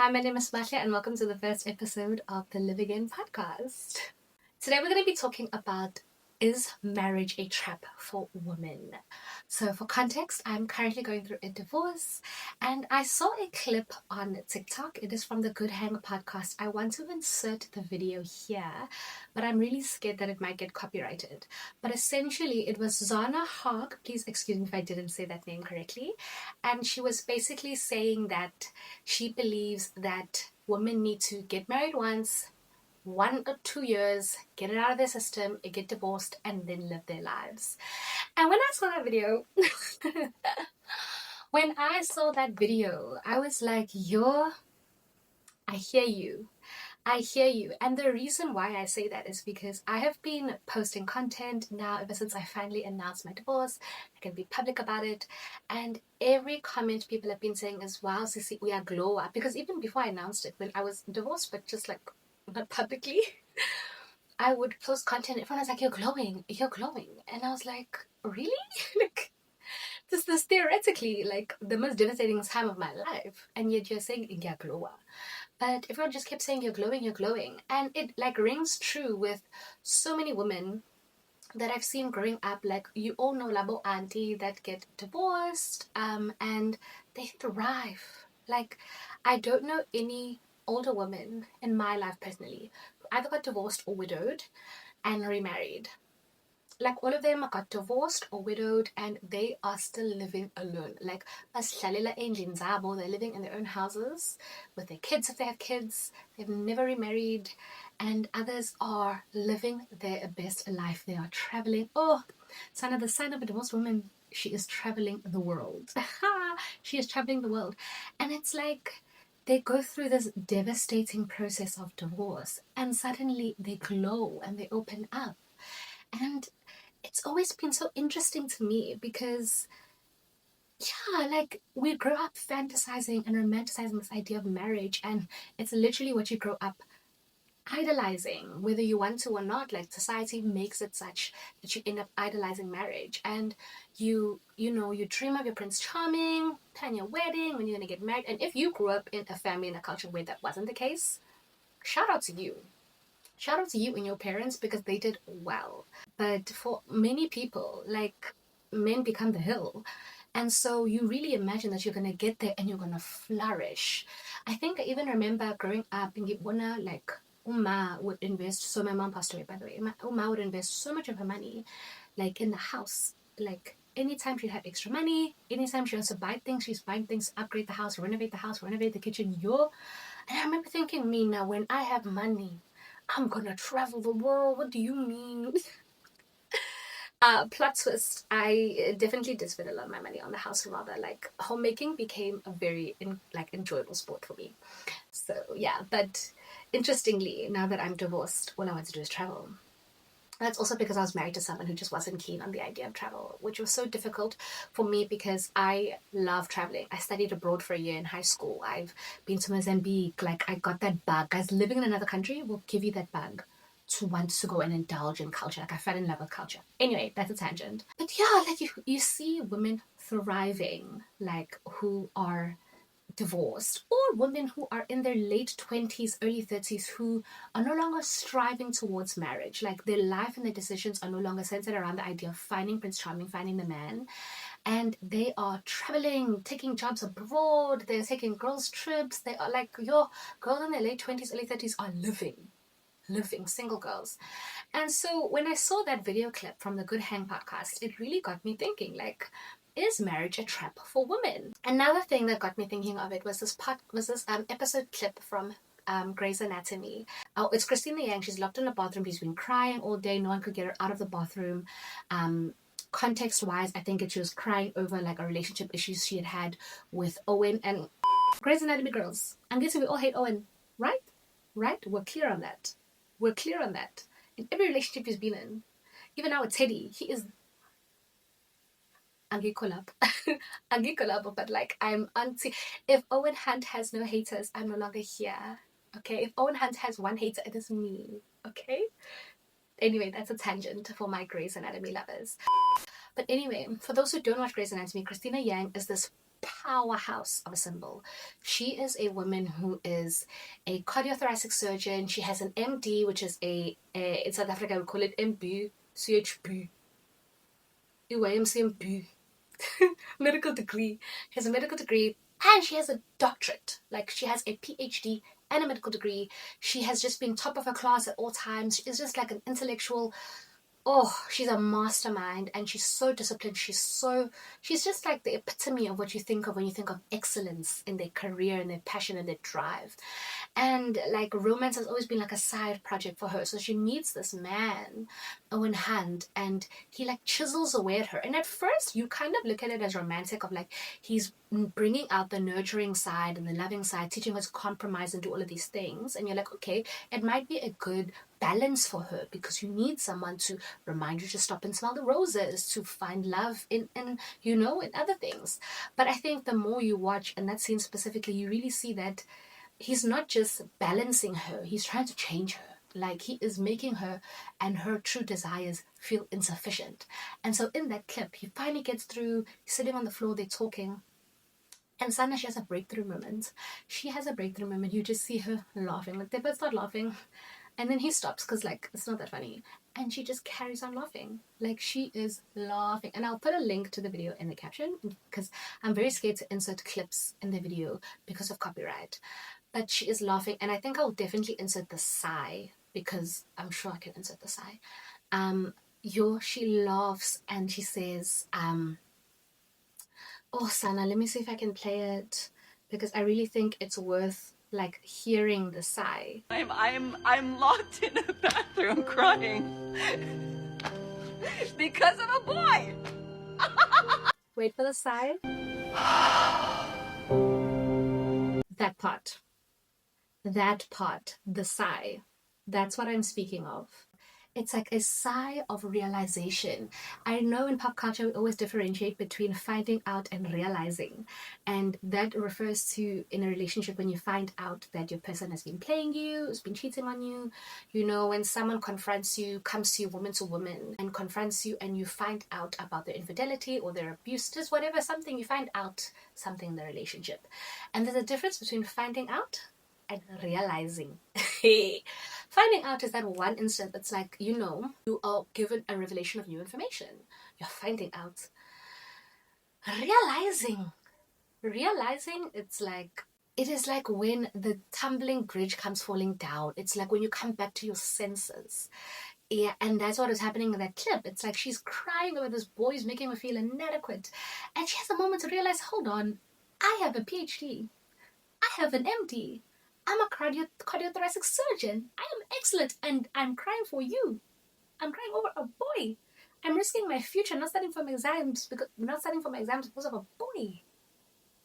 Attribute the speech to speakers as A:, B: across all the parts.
A: Hi, my name is Sibahle and welcome to the first episode of the Live Again podcast. Today we're going to be talking about, is marriage a trap for women? So for context, I'm currently going through a divorce and I saw a clip on TikTok. It is from the Good Hang podcast. I want to insert the video here, but I'm really scared that it might get copyrighted. But essentially it was Zana Hogg, please excuse me if I didn't say that name correctly, and she was basically saying that she believes that women need to get married once, 1 or 2 years, get it out of their system, get divorced, and then live their lives. And when I saw that video, I was like, I hear you. I hear you. And the reason why I say that is because I have been posting content now ever since I finally announced my divorce. I can be public about it. And every comment people have been saying is, wow, Sissy, we are glow up. Because even before I announced it, when I was divorced, but just like not publicly, I would post content. Everyone was like, you're glowing. And I was like, really? Like, this is theoretically like the most devastating time of my life. And yet you're saying, yeah, glow up. But everyone just kept saying, you're glowing. And it like rings true with so many women that I've seen growing up. Like, you all know Labo auntie that get divorced, and they thrive. Like, I don't know any older women in my life personally who either got divorced or widowed and remarried. Like, all of them got divorced or widowed and they are still living alone. Like, they're living in their own houses with their kids if they have kids. They've never remarried. And others are living their best life. They are traveling. Oh, the sign of a divorced woman, she is traveling the world. She is traveling the world. And it's like they go through this devastating process of divorce and suddenly they glow and they open up. And it's always been so interesting to me because, yeah, like, we grow up fantasizing and romanticizing this idea of marriage, and it's literally what you grow up idolizing, whether you want to or not. Like, society makes it such that you end up idolizing marriage, and you dream of your Prince Charming, plan your wedding, when you're gonna get married. And if you grew up in a family and a culture where that wasn't the case, shout out to you. Shout out to you and your parents because they did well. But for many people, like, men become the hill. And so you really imagine that you're going to get there and you're going to flourish. I think I even remember growing up in Gibona, like, Uma would invest, so my mom passed away, by the way. Uma would invest so much of her money, like, in the house. Like, anytime she had extra money, anytime she wants to buy things, she's buying things, upgrade the house, renovate the kitchen, And I remember thinking, me, now when I have money, I'm gonna travel the world. What do you mean? Plot twist, I definitely did spend a lot of my money on the house. Rather, like, homemaking became a very enjoyable sport for me. So yeah, but interestingly, now that I'm divorced, all I want to do is travel. That's also because I was married to someone who just wasn't keen on the idea of travel, which was so difficult for me because I love traveling. I studied abroad for a year in high school. I've been to Mozambique. Like, I got that bug. Guys, living in another country will give you that bug to want to go and indulge in culture. Like, I fell in love with culture. Anyway, that's a tangent. But yeah, like, you see women thriving, like, who are divorced, or women who are in their late 20s, early 30s, who are no longer striving towards marriage. Like, their life and their decisions are no longer centered around the idea of finding Prince Charming, finding the man. And they are traveling, taking jobs abroad, they're taking girls' trips. They are like, your girls in their late 20s, early 30s are living single girls. And so when I saw that video clip from the Good Hang podcast, it really got me thinking, like, is marriage a trap for women? Another thing that got me thinking of it was this episode clip from Grey's Anatomy. Oh, it's Christina Yang. She's locked in a bathroom. She's been crying all day. No one could get her out of the bathroom. Context-wise, I think she was crying over, like, a relationship issues she had with Owen. And Grey's Anatomy girls, I'm guessing we all hate Owen, right? Right? We're clear on that. In every relationship he's been in, even now with Teddy, he is Angikolab. Angikolab, but like, I'm anti. If Owen Hunt has no haters, I'm no longer here. Okay? If Owen Hunt has one hater, it is me. Okay? Anyway, that's a tangent for my Grey's Anatomy lovers. But anyway, for those who don't watch Grey's Anatomy, Christina Yang is this powerhouse of a symbol. She is a woman who is a cardiothoracic surgeon. She has an MD, which is in South Africa we call it MB, CHB, UYMCMB, medical degree. She has a medical degree and she has a doctorate. Like, she has a PhD and a medical degree. She has just been top of her class at all times. She is just like an intellectual. Oh, she's a mastermind, and she's so disciplined. She's just like the epitome of what you think of when you think of excellence in their career and their passion and their drive. And like, romance has always been like a side project for her. So she meets this man, Owen Hunt, and he like chisels away at her. And at first, you kind of look at it as romantic, of like, he's bringing out the nurturing side and the loving side, teaching her to compromise and do all of these things. And you're like, okay, it might be a good balance for her, because you need someone to remind you to stop and smell the roses, to find love in other things. But I think the more you watch, and that scene specifically, you really see that he's not just balancing her, he's trying to change her. Like, he is making her and her true desires feel insufficient. And so in that clip, he finally gets through, he's sitting on the floor, they're talking. And Sana, she has a breakthrough moment. She has a breakthrough moment. You just see her laughing. Like, they both start laughing. And then he stops because, like, it's not that funny. And she just carries on laughing. Like, she is laughing. And I'll put a link to the video in the caption, because I'm very scared to insert clips in the video because of copyright. But she is laughing. And I think I'll definitely insert the sigh, because I'm sure I can insert the sigh. She laughs and she says, oh, Sana, let me see if I can play it, because I really think it's worth like hearing the sigh.
B: I'm locked in a bathroom crying because of a boy.
A: Wait for the sigh. That part, the sigh, that's what I'm speaking of. It's like a sigh of realization. I know in pop culture we always differentiate between finding out and realizing. And that refers to, in a relationship, when you find out that your person has been playing you, has been cheating on you. You know, when someone confronts you, comes to you woman to woman, and confronts you, and you find out about their infidelity or their abuse, just whatever, something, you find out something in the relationship. And there's a difference between finding out and realizing. Finding out is that one instant that's like, you are given a revelation of new information. You're finding out. Realizing, it is like when the tumbling bridge comes falling down. It's like when you come back to your senses. Yeah, and that's what is happening in that clip. It's like she's crying over this boy who's making her feel inadequate. And she has a moment to realize, hold on, I have a PhD. I have an MD. I'm a cardiothoracic surgeon. I am excellent, and I'm crying for you. I'm crying over a boy. I'm risking my future, not studying for my exams because of a boy.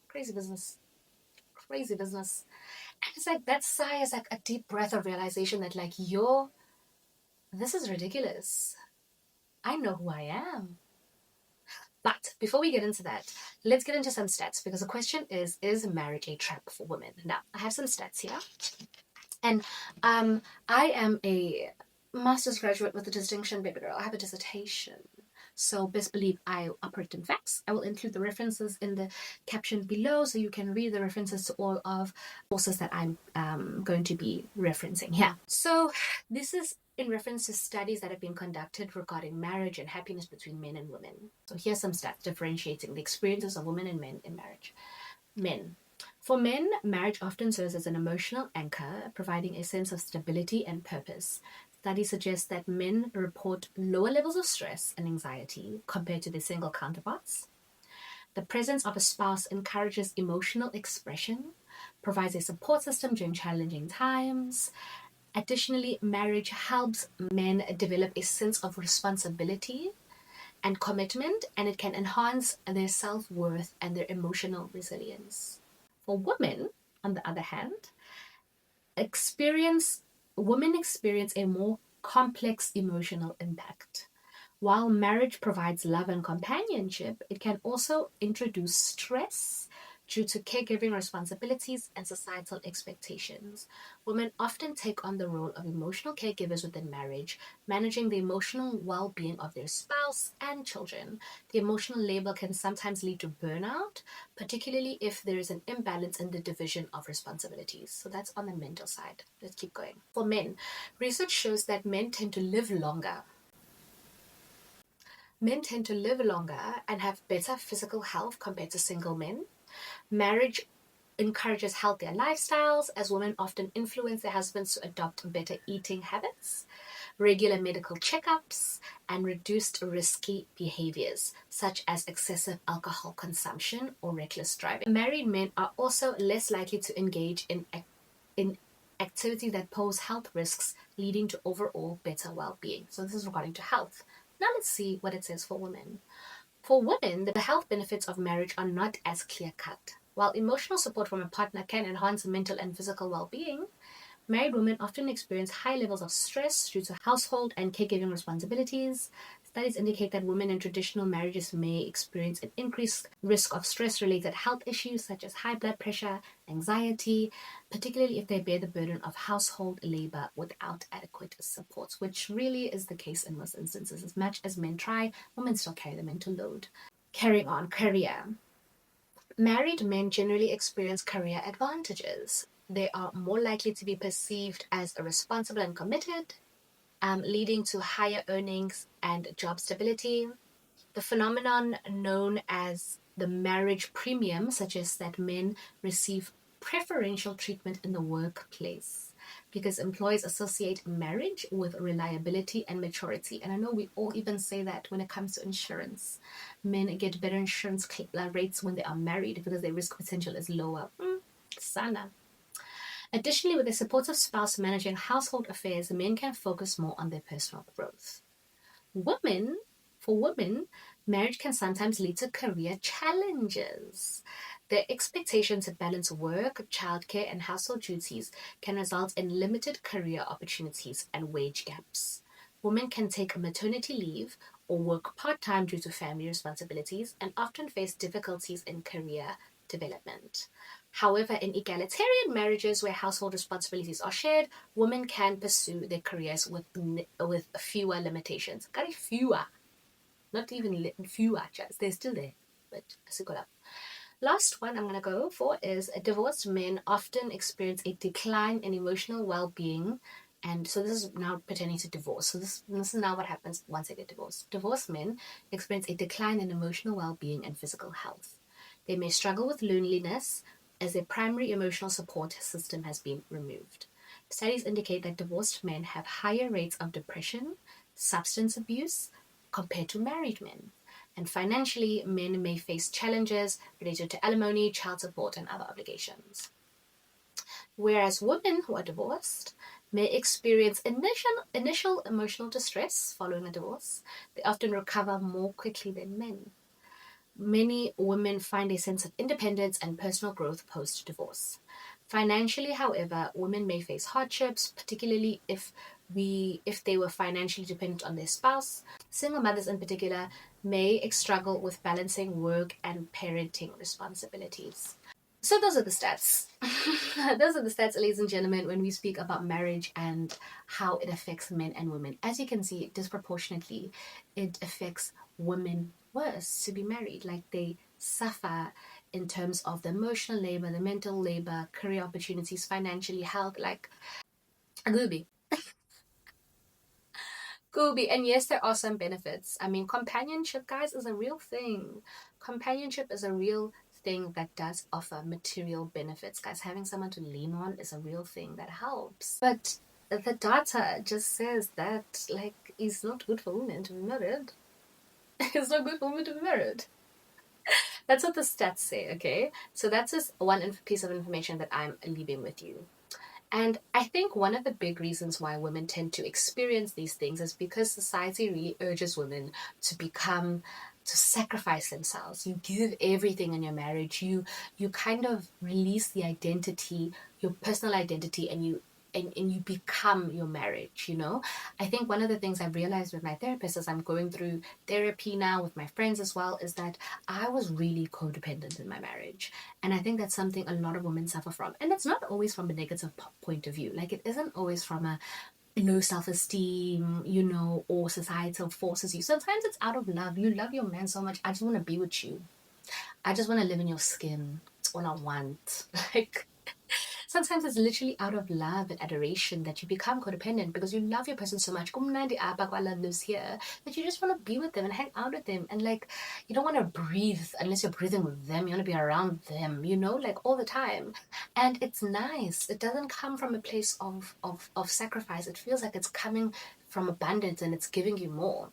A: Crazy business. And it's like that sigh is like a deep breath of realization that, like, this is ridiculous. I know who I am. But before we get into that, let's get into some stats, because the question is marriage a trap for women? Now, I have some stats here. And I am a master's graduate with a distinction, baby girl. I have a dissertation. So best believe I operate in facts. I will include the references in the caption below, so you can read the references to all of sources that I'm going to be referencing here. So this is in reference to studies that have been conducted regarding marriage and happiness between men and women. So here's some stats differentiating the experiences of women and men in marriage. Men. For men, marriage often serves as an emotional anchor, providing a sense of stability and purpose. Studies suggest that men report lower levels of stress and anxiety compared to their single counterparts. The presence of a spouse encourages emotional expression, provides a support system during challenging times. Additionally, marriage helps men develop a sense of responsibility and commitment, and it can enhance their self-worth and their emotional resilience. For women, on the other hand, women experience a more complex emotional impact. While marriage provides love and companionship, it can also introduce stress, Due to caregiving responsibilities and societal expectations, women often take on the role of emotional caregivers within marriage, managing the emotional well being of their spouse and children. The emotional labor can sometimes lead to burnout, particularly if there is an imbalance in the division of responsibilities. So that's on the mental side. Let's keep going. For men, research shows that men tend to live longer. Men tend to live longer and have better physical health compared to single men. Marriage encourages healthier lifestyles as women often influence their husbands to adopt better eating habits, regular medical checkups, and reduced risky behaviors such as excessive alcohol consumption or reckless driving. Married men are also less likely to engage in activities that pose health risks, leading to overall better well-being. So this is regarding to health. Now let's see what it says for women. For women, the health benefits of marriage are not as clear-cut. While emotional support from a partner can enhance mental and physical well-being, married women often experience high levels of stress due to household and caregiving responsibilities. Studies indicate that women in traditional marriages may experience an increased risk of stress-related health issues such as high blood pressure, anxiety, particularly if they bear the burden of household labor without adequate support, which really is the case in most instances. As much as men try, women still carry the mental load. Carrying on, career. Married men generally experience career advantages. They are more likely to be perceived as responsible and committed, leading to higher earnings and job stability. The phenomenon known as the marriage premium suggests that men receive preferential treatment in the workplace because employers associate marriage with reliability and maturity. And I know we all even say that when it comes to insurance. Men get better insurance rates when they are married because their risk potential is lower. Sana. Additionally, with a supportive spouse managing household affairs, men can focus more on their personal growth. Women, for women, marriage can sometimes lead to career challenges. Their expectation to balance work, childcare, and household duties can result in limited career opportunities and wage gaps. Women can take maternity leave or work part time due to family responsibilities and often face difficulties in career development. However, in egalitarian marriages where household responsibilities are shared, women can pursue their careers with fewer limitations. Got fewer, not even fewer. They're still there, but up. Last one I'm going to go for is divorced men often experience a decline in emotional well-being. And so this is now pertaining to divorce. So this is now what happens once they get divorced. Divorced men experience a decline in emotional well-being and physical health. They may struggle with loneliness as their primary emotional support system has been removed. Studies indicate that divorced men have higher rates of depression, substance abuse compared to married men. And financially, men may face challenges related to alimony, child support, and other obligations. Whereas women who are divorced may experience initial emotional distress following a divorce. They often recover more quickly than men. Many women find a sense of independence and personal growth post-divorce. Financially, however, women may face hardships, particularly if they were financially dependent on their spouse. Single mothers in particular may struggle with balancing work and parenting responsibilities. So those are the stats. Those are the stats, ladies and gentlemen, when we speak about marriage and how it affects men and women. As you can see, disproportionately, it affects women worse to be married. Like they suffer in terms of the emotional labor, the mental labor, career opportunities, financially, health, like Gooby. Gooby. And yes, there are some benefits. I mean, companionship, guys, is a real thing. Companionship is a real thing that does offer material benefits. Guys, having someone to lean on is a real thing that helps. But the data just says that, like, it's not good for women to be married. It's not good for women to be married. That's what the stats say, okay? So that's just one piece of information that I'm leaving with you. And I think one of the big reasons why women tend to experience these things is because society really urges women to sacrifice themselves. You give everything in your marriage. You kind of release the identity, your personal identity, and you and you become your marriage, you know. I think one of the things I've realized with my therapist as I'm going through therapy now with my friends as well is that I was really codependent in my marriage. And I think that's something a lot of women suffer from. And it's not always from a negative point of view. Like, it isn't always from a low self-esteem, you know, or societal forces you. Sometimes it's out of love. You love your man so much. I just want to be with you. I just want to live in your skin. It's all I want. Like, sometimes it's literally out of love and adoration that you become codependent because you love your person so much. Kumnandi apa kwa love lives here, that you just want to be with them and hang out with them. And like, you don't want to breathe unless you're breathing with them. You want to be around them, you know, like all the time. And it's nice. It doesn't come from a place of sacrifice. It feels like it's coming from abundance and it's giving you more.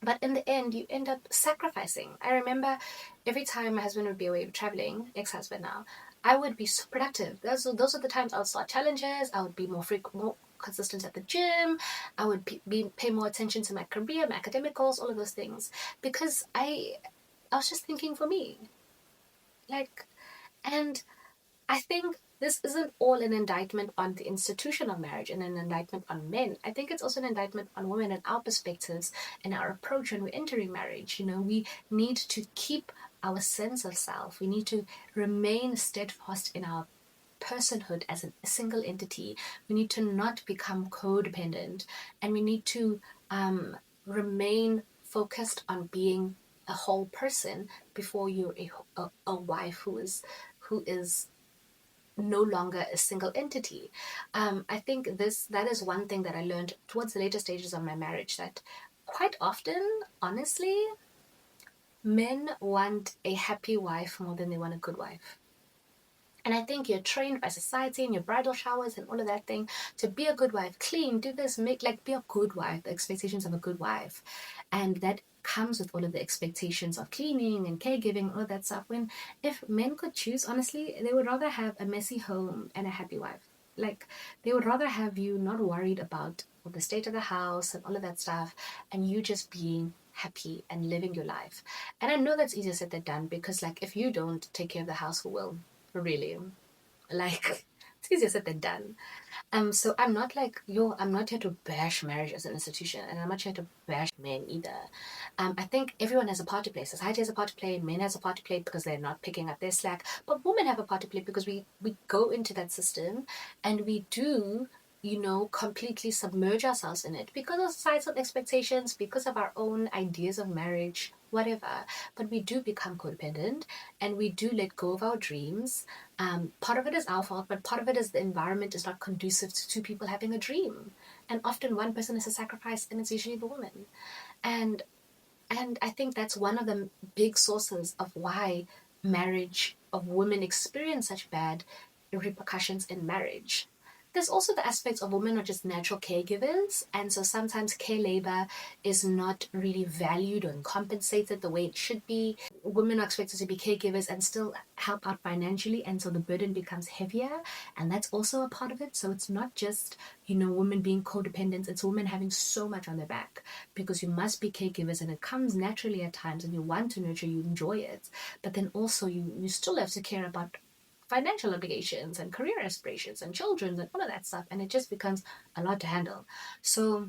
A: But in the end, you end up sacrificing. I remember every time my husband would be away traveling, ex-husband now, I would be so productive. Those are the times I would start challenges. I would be more consistent at the gym. I would pay more attention to my career, my academic goals, all of those things, because I was just thinking for me, like, and I think this isn't all an indictment on the institution of marriage and an indictment on men. I think it's also an indictment on women and our perspectives and our approach when we're entering marriage. You know, we need to keep our sense of self. We need to remain steadfast in our personhood as a single entity. We need to not become codependent, and we need to remain focused on being a whole person before you're a wife who is no longer a single entity. I think that is one thing that I learned towards the later stages of my marriage, that quite often, honestly, men want a happy wife more than they want a good wife. And I think you're trained by society and your bridal showers and all of that thing to be a good wife, clean, do this, make, like, be a good wife, the expectations of a good wife. And that comes with all of the expectations of cleaning and caregiving, all of that stuff. When if men could choose, honestly, they would rather have a messy home and a happy wife. Like, they would rather have you not worried about the state of the house and all of that stuff, and you just being happy and living your life. And I know that's easier said than done, because like, if you don't take care of the house, who will? Really, like, it's easier said than done. So I'm not like, I'm not here to bash marriage as an institution, and I'm not here to bash men either. I think everyone has a part to play. Society has a part to play, men has a part to play because they're not picking up their slack, but women have a part to play because we go into that system and we do, you know, completely submerge ourselves in it because of societal expectations, because of our own ideas of marriage, whatever. But we do become codependent and we do let go of our dreams. Part of it is our fault, but part of it is the environment is not conducive to two people having a dream. And often one person is a sacrifice, and it's usually the woman. And I think that's one of the big sources of why marriage of women experience such bad repercussions in marriage. There's also the aspects of women are just natural caregivers, and so sometimes care labor is not really valued or compensated the way it should be. Women are expected to be caregivers and still help out financially, and so the burden becomes heavier, and that's also a part of it. So it's not just, you know, women being codependent, it's women having so much on their back because you must be caregivers, and it comes naturally at times, and you want to nurture, you enjoy it, but then also you still have to care about financial obligations and career aspirations and children and all of that stuff, and it just becomes a lot to handle. So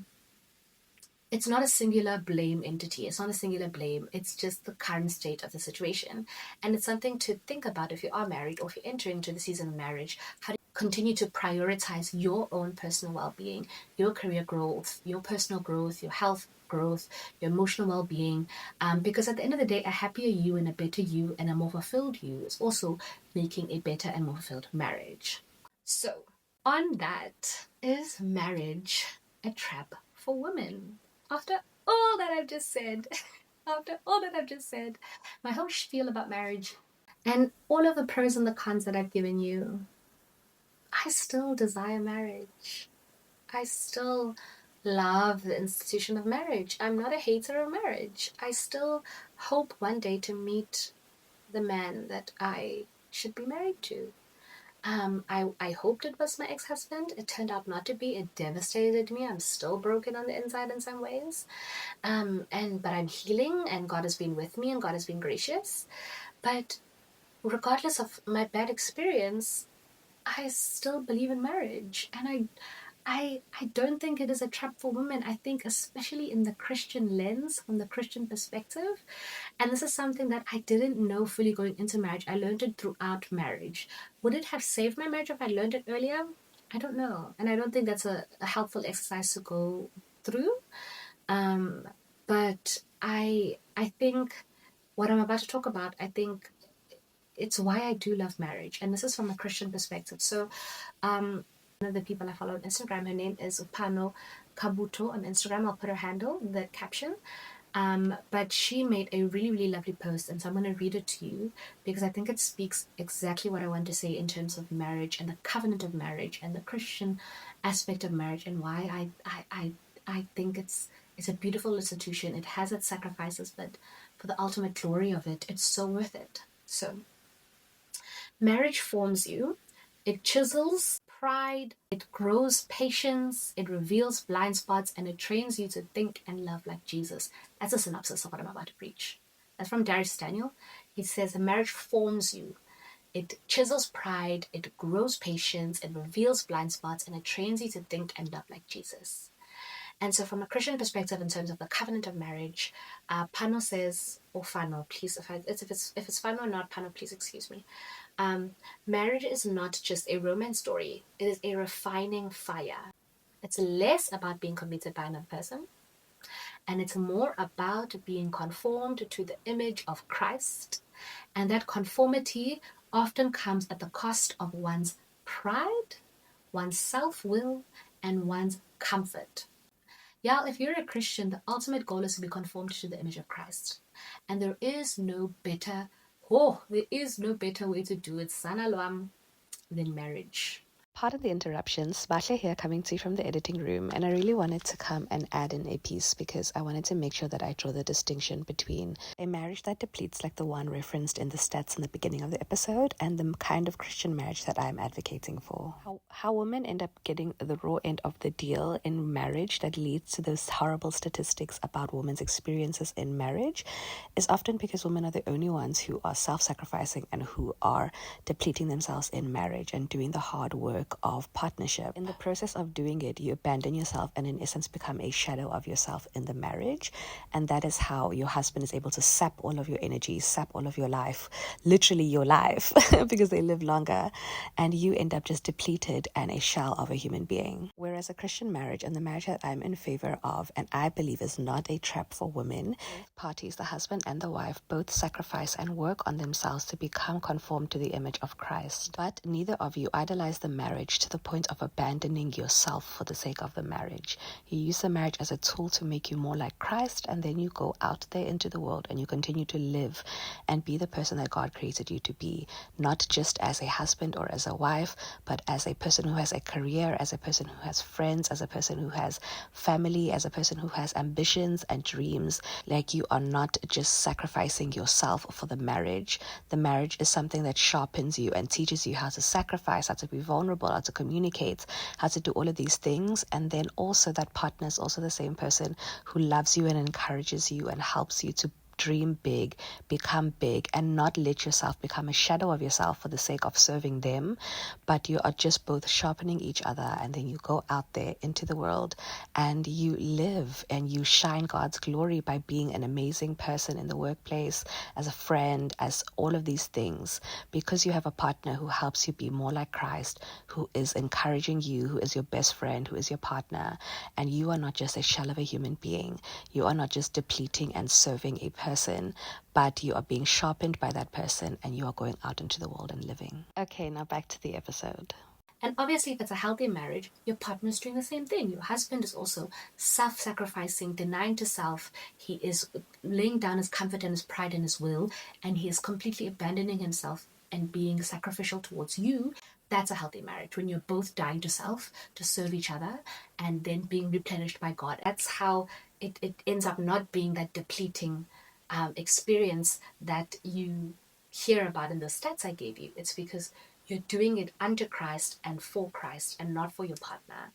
A: it's not a singular blame entity. It's not a singular blame. It's just the current state of the situation. And it's something to think about if you are married or if you enter into the season of marriage. How do you continue to prioritize your own personal well-being, your career growth, your personal growth, your health growth, your emotional well-being? Because at the end of the day, a happier you and a better you and a more fulfilled you is also making a better and more fulfilled marriage. So, on that, is marriage a trap for women? After all that I've just said, after all that I've just said, my whole spiel about marriage, and all of the pros and the cons that I've given you, I still desire marriage. I still love the institution of marriage. I'm not a hater of marriage. I still hope one day to meet the man that I should be married to. I hoped it was my ex-husband. It turned out not to be. It devastated me. I'm still broken on the inside in some ways. But I'm healing, and God has been with me, and God has been gracious. But regardless of my bad experience, I still believe in marriage, and I don't think it is a trap for women. I think, especially in the Christian lens, from the Christian perspective, and this is something that I didn't know fully going into marriage. I learned it throughout marriage. Would it have saved my marriage if I learned it earlier? I don't know, and I don't think that's a helpful exercise to go through. Um, but I think what I'm about to talk about, I think it's why I do love marriage, and this is from a Christian perspective. So, one of the people I follow on Instagram, her name is Upano Kabuto on Instagram. I'll put her handle in the caption. But she made a really, really lovely post, and so I'm going to read it to you because I think it speaks exactly what I want to say in terms of marriage and the covenant of marriage and the Christian aspect of marriage, and why I think it's a beautiful institution. It has its sacrifices, but for the ultimate glory of it, it's so worth it. So, marriage forms you, it chisels pride, it grows patience, it reveals blind spots, and it trains you to think and love like Jesus. That's a synopsis of what I'm about to preach. That's from Darius Daniel. He says, a marriage forms you. It chisels pride, it grows patience, it reveals blind spots, and it trains you to think and love like Jesus. And so, from a Christian perspective, in terms of the covenant of marriage, Pano says, or Fano, please, if it's Fano or not, Pano, please excuse me. Marriage is not just a romance story, it is a refining fire. It's less about being committed by another person, and it's more about being conformed to the image of Christ. And that conformity often comes at the cost of one's pride, one's self will, and one's comfort. Yeah, if you're a Christian, the ultimate goal is to be conformed to the image of Christ. And there is no better way to do it, Sanalwam, than marriage.
C: Pardon the interruption, Sibahle here coming to you from the editing room, and I really wanted to come and add in a piece because I wanted to make sure that I draw the distinction between a marriage that depletes like the one referenced in the stats in the beginning of the episode and the kind of Christian marriage that I'm advocating for. How women end up getting the raw end of the deal in marriage that leads to those horrible statistics about women's experiences in marriage is often because women are the only ones who are self-sacrificing and who are depleting themselves in marriage and doing the hard work of partnership. In the process of doing it, you abandon yourself and in essence become a shadow of yourself in the marriage. And that is how your husband is able to sap all of your energy, sap all of your life, literally your life, because they live longer. And you end up just depleted and a shell of a human being. Whereas a Christian marriage, and the marriage that I'm in favor of, and I believe is not a trap for women, both parties, the husband and the wife, both sacrifice and work on themselves to become conformed to the image of Christ. But neither of you idolize the marriage to the point of abandoning yourself for the sake of the marriage. You use the marriage as a tool to make you more like Christ, and then you go out there into the world and you continue to live and be the person that God created you to be, not just as a husband or as a wife, but as a person who has a career, as a person who has friends, as a person who has family, as a person who has ambitions and dreams. Like, you are not just sacrificing yourself for the marriage. The marriage is something that sharpens you and teaches you how to sacrifice, how to be vulnerable, how to communicate, how to do all of these things. And then also that partner is also the same person who loves you and encourages you and helps you to dream big, become big, and not let yourself become a shadow of yourself for the sake of serving them, but you are just both sharpening each other, and then you go out there into the world and you live and you shine God's glory by being an amazing person in the workplace, as a friend, as all of these things, because you have a partner who helps you be more like Christ, who is encouraging you, who is your best friend, who is your partner, and you are not just a shell of a human being. You are not just depleting and serving a person, but you are being sharpened by that person and you are going out into the world and living. Okay, now back to the episode.
A: And obviously, if it's a healthy marriage, your partner is doing the same thing. Your husband is also self-sacrificing, denying to self. He is laying down his comfort and his pride and his will, and he is completely abandoning himself and being sacrificial towards you. That's a healthy marriage, when you're both dying to self to serve each other and then being replenished by God. That's how it ends up not being that depleting experience that you hear about in the stats I gave you. It's because you're doing it unto Christ and for Christ and not for your partner.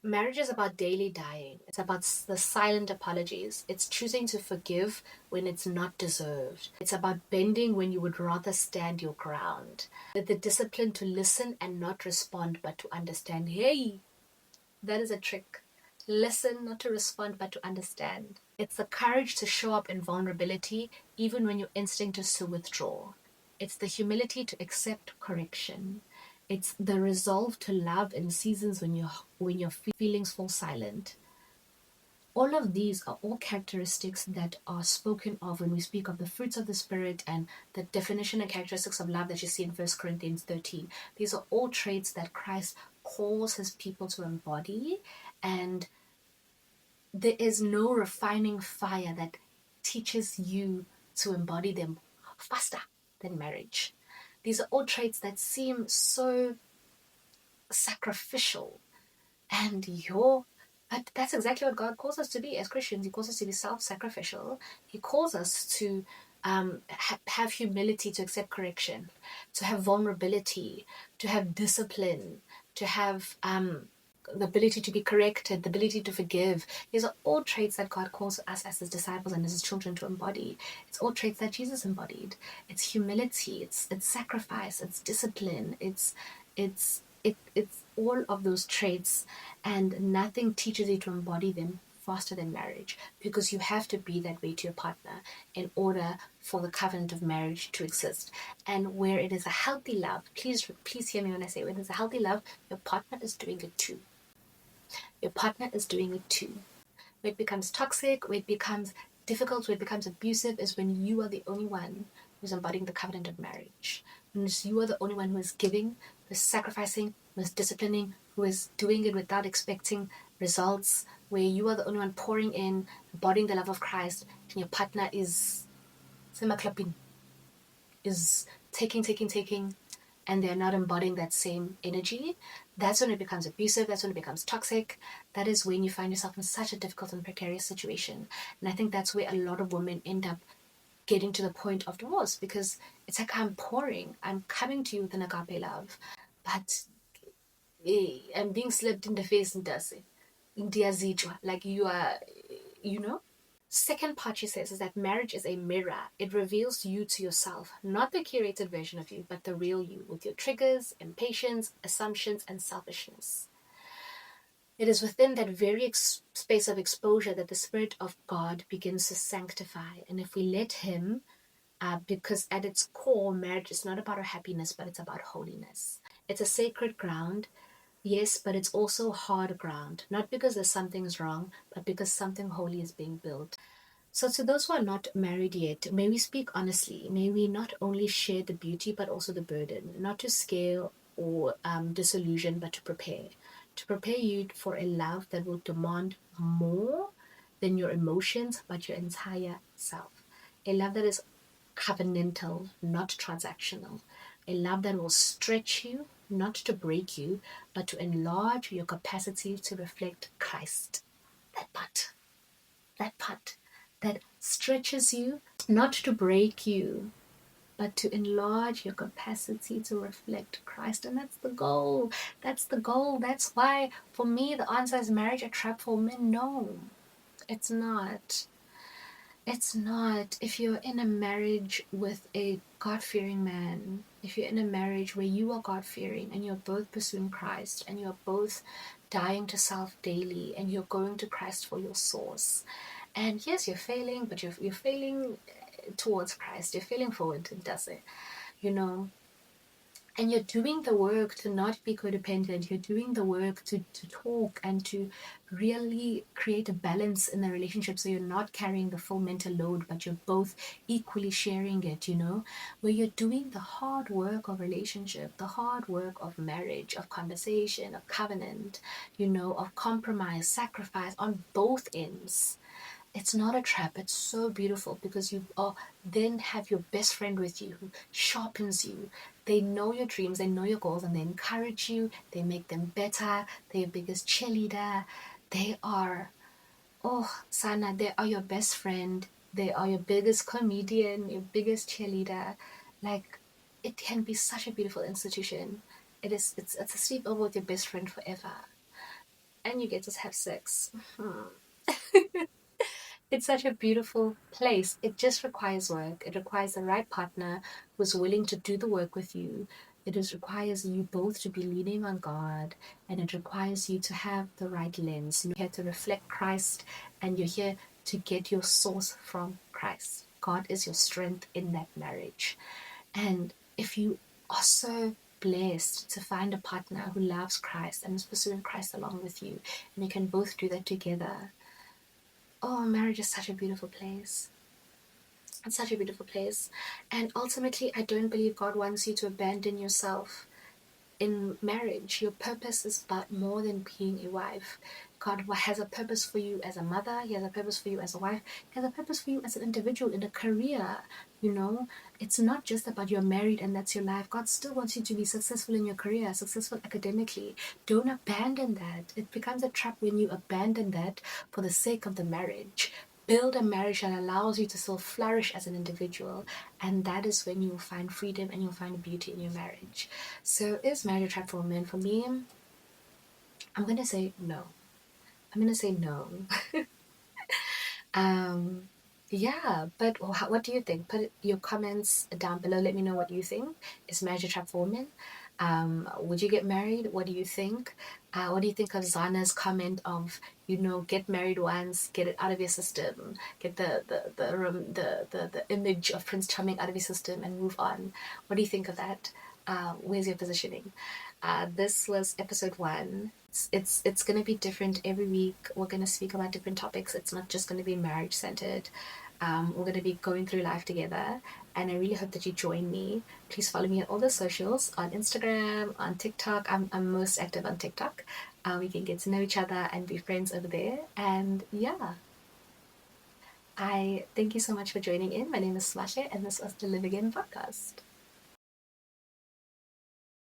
A: Marriage is about daily dying. It's about the silent apologies. It's choosing to forgive when it's not deserved. It's about bending when you would rather stand your ground. The discipline to listen and not respond, but to understand. Hey, that is a trick. Listen, not to respond, but to understand. It's the courage to show up in vulnerability, even when your instinct is to withdraw. It's the humility to accept correction. It's the resolve to love in seasons when your feelings fall silent. All of these are all characteristics that are spoken of when we speak of the fruits of the Spirit and the definition and characteristics of love that you see in 1 Corinthians 13. These are all traits that Christ calls his people to embody, and there is no refining fire that teaches you to embody them faster than marriage. These are all traits that seem so sacrificial, and but that's exactly what God calls us to be as Christians. He calls us to be self-sacrificial. He calls us to have humility, to accept correction, to have vulnerability, to have discipline, to have the ability to be corrected, the ability to forgive. These are all traits that God calls us as his disciples and as his children to embody. It's all traits that Jesus embodied. It's humility, it's sacrifice, it's discipline, it's all of those traits, and nothing teaches you to embody them faster than marriage, because you have to be that way to your partner in order for the covenant of marriage to exist. And where it is a healthy love, please hear me when I say, when there's a healthy love, your partner is doing it too. Your partner is doing it too. Where it becomes toxic, where it becomes difficult, where it becomes abusive, is when you are the only one who's embodying the covenant of marriage. When you are the only one who is giving, who is sacrificing, who is disciplining, who is doing it without expecting results, where you are the only one pouring in, embodying the love of Christ, and your partner is is taking, and they're not embodying that same energy. That's when it becomes abusive. That's when it becomes toxic. That is when you find yourself in such a difficult and precarious situation. And I think that's where a lot of women end up getting to the point of divorce, because it's like, I'm coming to you with an agape love, but I'm being slapped in the face and does it. Like you are, you know? Second part she says is that marriage is a mirror. It reveals you to yourself, not the curated version of you, but the real you, with your triggers, impatience, assumptions, and selfishness. It is within that very space of exposure that the Spirit of God begins to sanctify. And if we let Him, because at its core, marriage is not about our happiness, but it's about holiness. It's a sacred ground, yes, but it's also hard ground, not because there's something's wrong, but because something holy is being built. So, to those who are not married yet, may we speak honestly. May we not only share the beauty, but also the burden, not to scare or disillusion, but to prepare. To prepare you for a love that will demand more than your emotions, but your entire self. A love that is covenantal, not transactional. A love that will stretch you, not to break you, but to enlarge your capacity to reflect Christ. That part that stretches you, not to break you, but to enlarge your capacity to reflect Christ. And that's the goal. That's the goal. That's why, for me, the answer is marriage a trap for men? No, it's not. It's not. If you're in a marriage with a God-fearing man, if you're in a marriage where you are God-fearing and you're both pursuing Christ and you're both dying to self daily and you're going to Christ for your source, and yes, you're failing, but you're failing towards Christ. You're failing forward, does it? You know, and you're doing the work to not be codependent. You're doing the work to talk and to really create a balance in the relationship, so you're not carrying the full mental load, but you're both equally sharing it, where you're doing the hard work of relationship, the hard work of marriage, of conversation, of covenant, of compromise, sacrifice on both ends. It's not a trap. It's so beautiful, because you then have your best friend with you who sharpens you. They know your dreams, they know your goals, and they encourage you. They make them better. They're your biggest cheerleader. They are, Sana, they are your best friend. They are your biggest comedian, your biggest cheerleader. Like, it can be such a beautiful institution. It's a sleepover with your best friend forever. and you get to have sex. It's such a beautiful place. It just requires work. It requires the right partner who's willing to do the work with you. It just requires you both to be leaning on God, and it requires you to have the right lens. You're here to reflect Christ, and you're here to get your source from Christ. God is your strength in that marriage. And if you are so blessed to find a partner who loves Christ and is pursuing Christ along with you, and you can both do that together, oh, marriage is such a beautiful place. It's such a beautiful place. And ultimately, I don't believe God wants you to abandon yourself in marriage. Your purpose is about more than being a wife. God has a purpose for you as a mother. He has a purpose for you as a wife. He has a purpose for you as an individual in a career. You know, it's not just about you're married and that's your life. God still wants you to be successful in your career, successful academically. Don't abandon that. It becomes a trap when you abandon that for the sake of the marriage. Build a marriage that allows you to still flourish as an individual, and that is when you'll find freedom and you'll find beauty in your marriage. So is marriage a trap for men? For me, I'm gonna say no. I'm gonna say no. Um, yeah, but what do you think? Put your comments down below. Let me know what you think. Is marriage a trap for women? Would you get married? What do you think? What do you think of Zana's comment of, get married once, get it out of your system, get the image of Prince Charming out of your system and move on? What do you think of that? Where's your positioning? This was episode 1. It's going to be different every week. We're going to speak about different topics. It's not just going to be marriage centered. We're going to be going through life together, and I really hope that you join me. Please follow me on all the socials, on Instagram, on TikTok. I'm most active on TikTok. We can get to know each other and be friends over there. And yeah, I thank you so much for joining in. My name is Sibahle, and this was the Live Again podcast.